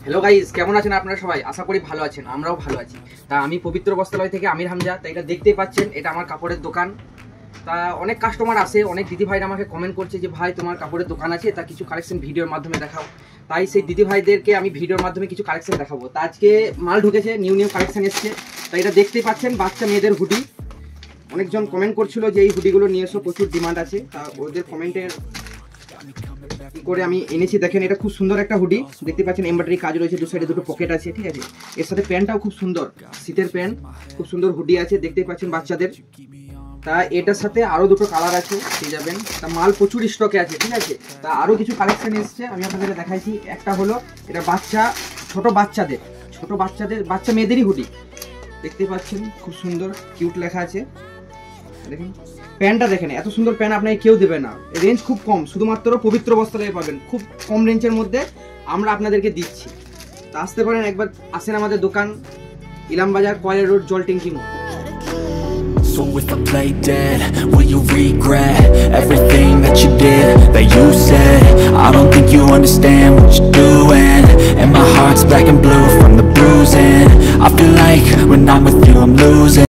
Hello guys, কেমন আছেন আপনারা সবাই? আশা করি ভালো আছেন, আমরাও ভালো আছি। তা আমি পবিত্র বস্ত্রালয় থেকে আমির হামজা। তা এটা দেখতেই পাচ্ছেন, এটা আমার কাপড়ের দোকান। তা অনেক কাস্টমার আসে, অনেক দিদি ভাইরা আমাকে কমেন্ট করছে যে ভাই তোমার কাপড়ের দোকান আছে, তা কিছু কালেকশন ভিডিওর মাধ্যমে দেখাও। তাই সেই দিদি ভাইদেরকে আমি ভিডিওর মাধ্যমে কিছু কালেকশন দেখাবো। তা আজকে মাল ঢুকেছে, নিউ কালেকশন এসছে। তা এটা দেখতেই পাচ্ছেন, বাচ্চা মেয়েদের হুডি। অনেকজন কমেন্ট করছিল যে এই হুডিগুলো নিয়ে এসো, প্রচুর ডিমান্ড আছে। তা ওদের কমেন্টের করে আমি এনেছি। দেখেন, এটা খুব সুন্দর একটা হুডি, দেখতে পাচ্ছেন এমব্রয়ডারি কাজ রয়েছে, দু সাইডে দুটো পকেট আছে, ঠিক আছে। এর সাথে প্যান্টটাও খুব সুন্দর, শীতের প্যান্ট, খুব সুন্দর হুডি আছে, দেখতেই পাচ্ছেন বাচ্চাদের। তা এটার সাথে আরো দুটো কালার আছে, পেয়ে যাবেন। তা মাল প্রচুর স্টকে আছে, ঠিক আছে। তা আরো কিছু কালেকশন এসছে, আমি আপনাদের দেখাইছি। একটা হলো এটা ছোট বাচ্চাদের বাচ্চা মেয়েদেরই হুডি, দেখতে পাচ্ছেন, খুব সুন্দর কিউট লেখা আছে। দেখেন প্যান্টটা, দেখেন এত সুন্দর প্যান্ট আপনাকে কেউ দেবে না। রেঞ্জ খুব কম, শুধুমাত্র পবিত্র বস্ত্রালয়ে পাবেন, খুব কম রেঞ্জের মধ্যে আমরা আপনাদেরকে দিচ্ছি। তা আসতে পারেন, একবার আসেন আমাদের দোকান, ইলামবাজার, কয়লা রোড, জলটেঙ্কি মোড়। So if I play dead, will you regret everything that you did, that you said? I don't think you understand what you're doing, and my heart's black and blue from the bruising. I feel like when I'm with you I'm losing.